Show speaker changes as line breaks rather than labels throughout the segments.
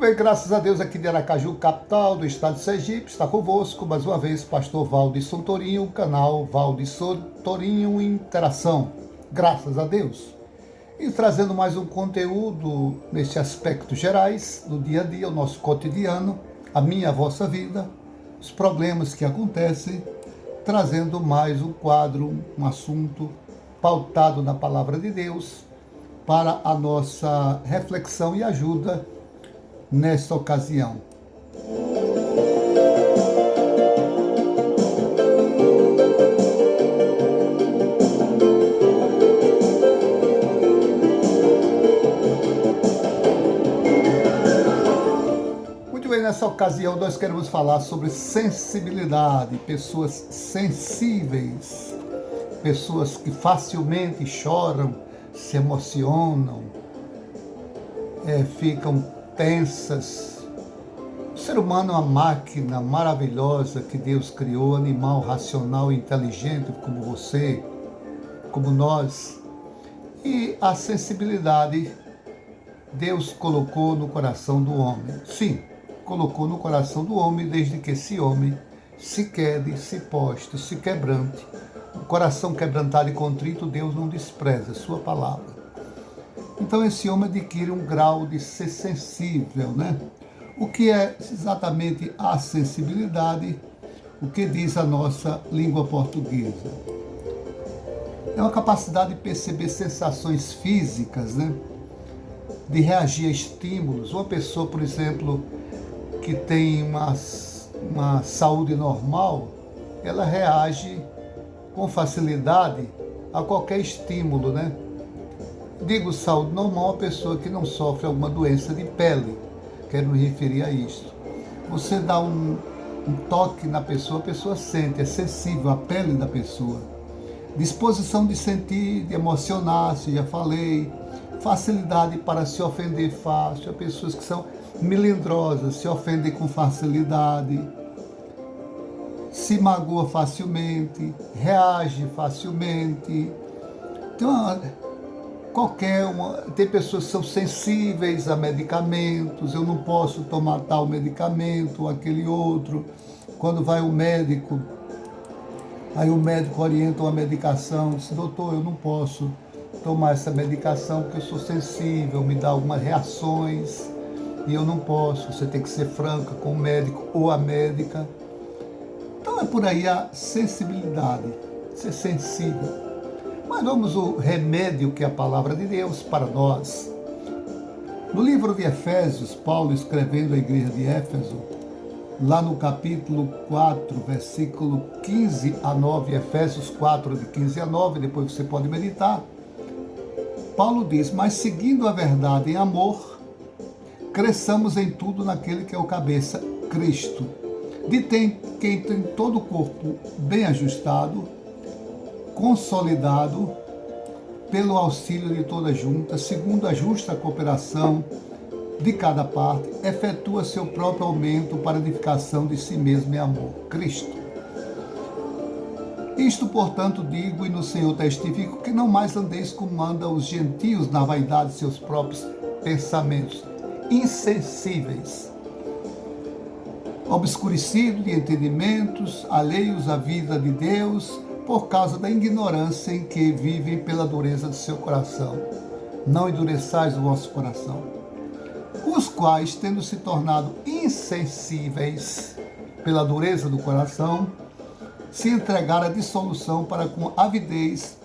bem, graças a Deus, aqui de Aracaju, capital do estado de Sergipe, está convosco, mais uma vez, pastor Valdisson Torinho, canal Valdisson Torinho Interação, graças a Deus. E trazendo mais um conteúdo nesse aspecto gerais, do dia a dia, o nosso cotidiano, a minha, a vossa vida, os problemas que acontecem, trazendo mais um quadro, um assunto pautado na palavra de Deus, para a nossa reflexão e ajuda nesta ocasião. Muito bem, nessa ocasião nós queremos falar sobre sensibilidade, pessoas sensíveis, pessoas que facilmente choram, se emocionam, ficam tensas. O ser humano é uma máquina maravilhosa que Deus criou, animal racional e inteligente como você, como nós. E a sensibilidade Deus colocou no coração do homem. Sim, colocou no coração do homem desde que esse homem se quede, se poste, se quebrante. O coração quebrantado e contrito Deus não despreza, sua palavra. Então esse homem adquire um grau de ser sensível, né? O que é exatamente a sensibilidade? O que diz a nossa língua portuguesa? É uma capacidade de perceber sensações físicas, né? De reagir a estímulos. Uma pessoa, por exemplo, que tem uma saúde normal, ela reage com facilidade a qualquer estímulo, né? Digo saúde normal, a pessoa que não sofre alguma doença de pele. Quero me referir a isso. Você dá um toque na pessoa, a pessoa sente, é sensível à pele da pessoa. Disposição de sentir, de emocionar-se, já falei. Facilidade para se ofender fácil. Há pessoas que são melindrosas, se ofendem com facilidade. Se magoa facilmente, reage facilmente. Então, tem pessoas que são sensíveis a medicamentos, eu não posso tomar tal medicamento ou aquele outro. Quando vai o médico, aí o médico orienta uma medicação, diz, doutor, eu não posso tomar essa medicação porque eu sou sensível, me dá algumas reações e eu não posso. Você tem que ser franca com o médico ou a médica. Então é por aí a sensibilidade, ser sensível. Mas vamos ao remédio que é a palavra de Deus para nós. No livro de Efésios, Paulo escrevendo à igreja de Éfeso, lá no capítulo 4, versículo 15 a 9, Efésios 4, de 15 a 9, depois você pode meditar. Paulo diz, mas seguindo a verdade em amor, cresçamos em tudo naquele que é o cabeça, Cristo. De quem tem todo o corpo bem ajustado, consolidado pelo auxílio de toda junta, segundo a justa cooperação de cada parte, efetua seu próprio aumento para a edificação de si mesmo em amor. Cristo. Isto, portanto, digo e no Senhor testifico que não mais andeis como andam os gentios na vaidade de seus próprios pensamentos, insensíveis, obscurecidos de entendimentos, alheios à vida de Deus, por causa da ignorância em que vivem pela dureza do seu coração. Não endureçais o vosso coração. Os quais, tendo se tornado insensíveis pela dureza do coração, se entregaram à dissolução para com avidez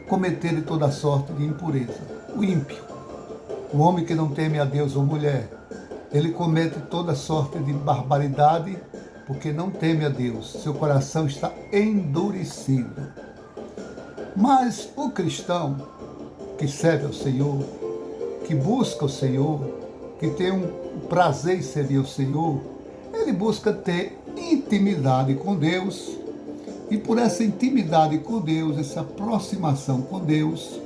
cometerem toda sorte de impureza. O ímpio, o homem que não teme a Deus ou mulher, ele comete toda sorte de barbaridade porque não teme a Deus, seu coração está endurecido. Mas o cristão que serve ao Senhor, que busca o Senhor, que tem um prazer em servir ao Senhor, ele busca ter intimidade com Deus, e por essa intimidade com Deus, essa aproximação com Deus,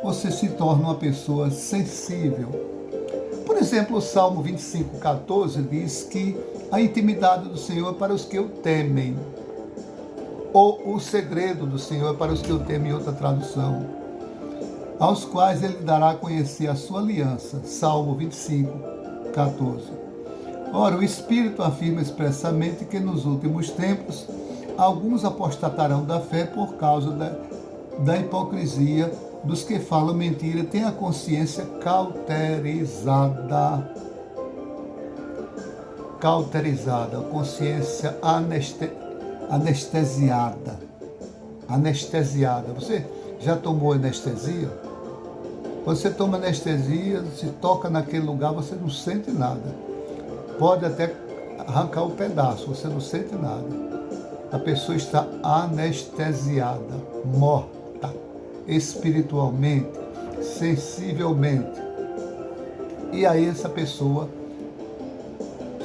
você se torna uma pessoa sensível. Por exemplo, o Salmo 25:14 diz que a intimidade do Senhor é para os que o temem. Ou o segredo do Senhor é para os que o temem, em outra tradução. Aos quais ele dará a conhecer a sua aliança. Salmo 25, 14. Ora, o Espírito afirma expressamente que nos últimos tempos alguns apostatarão da fé por causa da hipocrisia dos que falam mentira, têm a consciência cauterizada, a consciência anestesiada. Você já tomou anestesia? Você toma anestesia, se toca naquele lugar, você não sente nada. Pode até arrancar um pedaço, você não sente nada. A pessoa está anestesiada, morta, espiritualmente, sensivelmente. E aí essa pessoa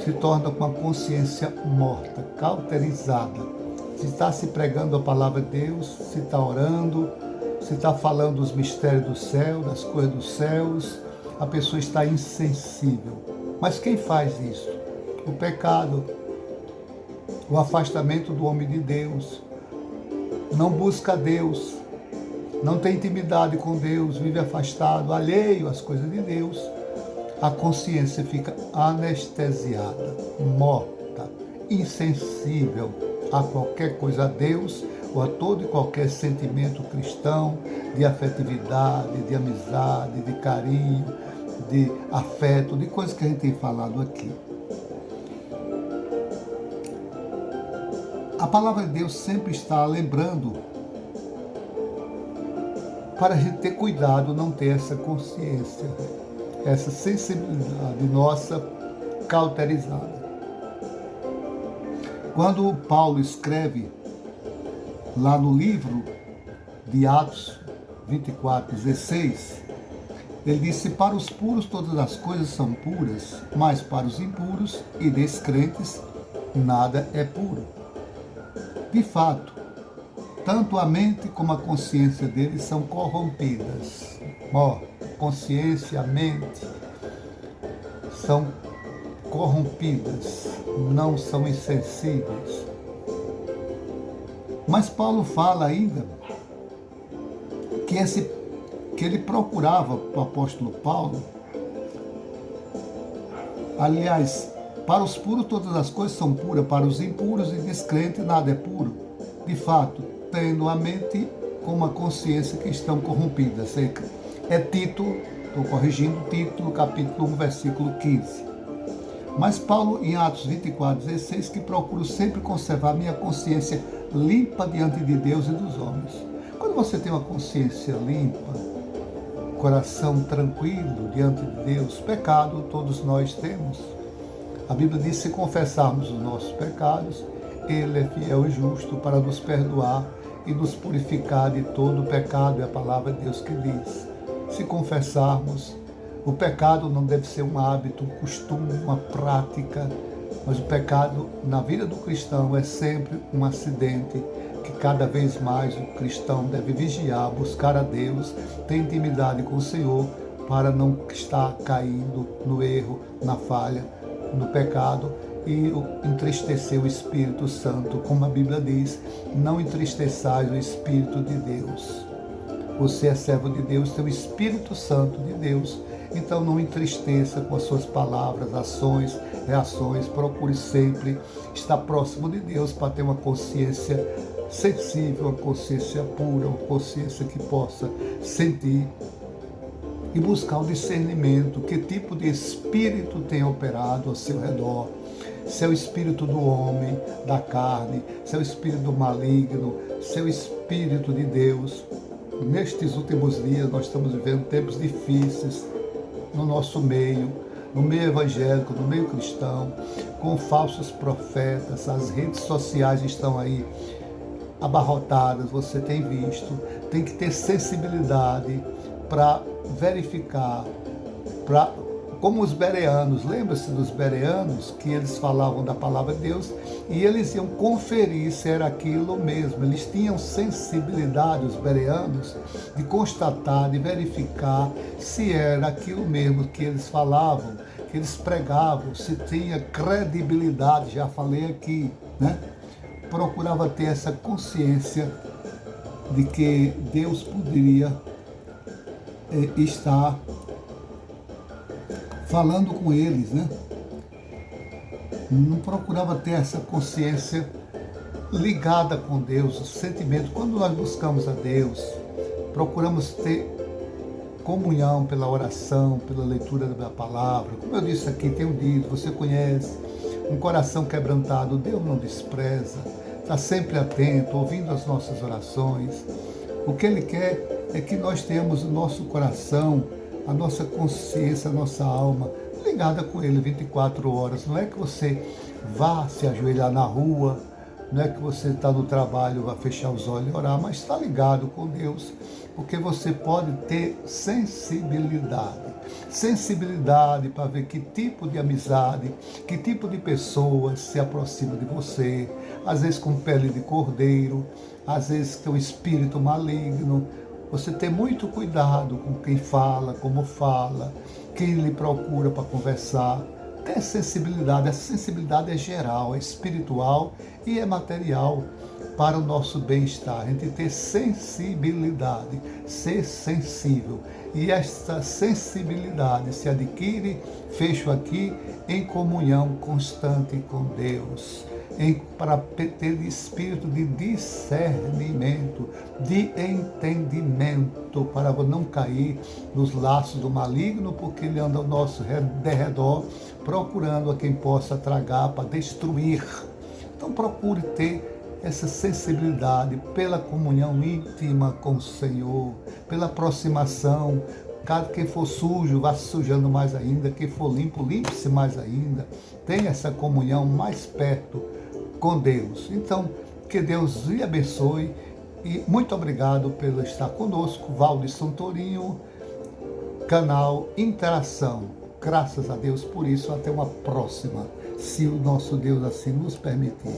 se torna com a consciência morta, cauterizada. Se está se pregando a palavra de Deus, se está orando, se está falando dos mistérios do céu, das coisas dos céus, a pessoa está insensível. Mas quem faz isso? O pecado, o afastamento do homem de Deus, não busca Deus, não tem intimidade com Deus, vive afastado, alheio às coisas de Deus. A consciência fica anestesiada, morta, insensível a qualquer coisa a Deus ou a todo e qualquer sentimento cristão de afetividade, de amizade, de carinho, de afeto, de coisas que a gente tem falado aqui. A palavra de Deus sempre está lembrando para a gente ter cuidado, não ter essa consciência, essa sensibilidade nossa cauterizada. Quando Paulo escreve lá no livro de Atos 24:16, ele disse: para os puros todas as coisas são puras, mas para os impuros e descrentes nada é puro. De fato, tanto a mente como a consciência deles são corrompidas. Consciência, a mente são corrompidas, não são insensíveis. Mas Paulo fala ainda que ele procurava, o apóstolo Paulo, aliás, para os puros todas as coisas são puras, para os impuros e descrentes nada é puro. De fato, tendo a mente como a consciência que estão corrompidas. É Tito, estou corrigindo, Tito, capítulo 1, versículo 15. Mas Paulo, em Atos 24:16, que procuro sempre conservar minha consciência limpa diante de Deus e dos homens. Quando você tem uma consciência limpa, coração tranquilo diante de Deus, pecado todos nós temos. A Bíblia diz: se confessarmos os nossos pecados, Ele é fiel e justo para nos perdoar e nos purificar de todo o pecado. É a palavra de Deus que diz. Se confessarmos, o pecado não deve ser um hábito, um costume, uma prática, mas o pecado na vida do cristão é sempre um acidente que cada vez mais o cristão deve vigiar, buscar a Deus, ter intimidade com o Senhor para não estar caindo no erro, na falha, no pecado e entristecer o Espírito Santo. Como a Bíblia diz, não entristeçais o Espírito de Deus. Você é servo de Deus, tem o Espírito Santo de Deus, então não entristeça com as suas palavras, ações, reações. Procure sempre estar próximo de Deus para ter uma consciência sensível, uma consciência pura, uma consciência que possa sentir e buscar o discernimento, que tipo de espírito tem operado ao seu redor. Se é o espírito do homem, da carne, se é o espírito do maligno, se é o espírito de Deus. Nestes últimos dias nós estamos vivendo tempos difíceis no nosso meio, no meio evangélico, no meio cristão, com falsos profetas. As redes sociais estão aí abarrotadas, você tem visto. Tem que ter sensibilidade para verificar, como os bereanos, lembra-se dos bereanos, que eles falavam da palavra de Deus e eles iam conferir se era aquilo mesmo. Eles tinham sensibilidade, os bereanos, de constatar, de verificar se era aquilo mesmo que eles falavam, que eles pregavam, se tinha credibilidade, já falei aqui, né? Procurava ter essa consciência de que Deus poderia estar falando com eles, né? Não procurava ter essa consciência ligada com Deus, o sentimento. Quando nós buscamos a Deus, procuramos ter comunhão pela oração, pela leitura da palavra. Como eu disse aqui, tenho dito, você conhece, um coração quebrantado, Deus não despreza, está sempre atento, ouvindo as nossas orações. O que Ele quer é que nós tenhamos o nosso coração, a nossa consciência, a nossa alma ligada com Ele 24 horas. Não é que você vá se ajoelhar na rua, não é que você está no trabalho, vai fechar os olhos e orar, mas está ligado com Deus, porque você pode ter sensibilidade. Sensibilidade para ver que tipo de amizade, que tipo de pessoas se aproxima de você, às vezes com pele de cordeiro, às vezes com espírito maligno. Você tem muito cuidado com quem fala, como fala, quem lhe procura para conversar. Ter sensibilidade, essa sensibilidade é geral, é espiritual e é material para o nosso bem-estar. A gente ter sensibilidade, ser sensível. E essa sensibilidade se adquire, fecho aqui, em comunhão constante com Deus. Para ter espírito de discernimento, de entendimento, para não cair nos laços do maligno, porque ele anda ao nosso derredor, procurando a quem possa tragar para destruir. Então procure ter essa sensibilidade pela comunhão íntima com o Senhor, pela aproximação. Quem for sujo, vá se sujando mais ainda. Quem for limpo, limpe-se mais ainda. Tenha essa comunhão mais perto com Deus. Então, que Deus lhe abençoe e muito obrigado por estar conosco. Valdir Santorinho, canal Interação. Graças a Deus por isso. Até uma próxima, se o nosso Deus assim nos permitir.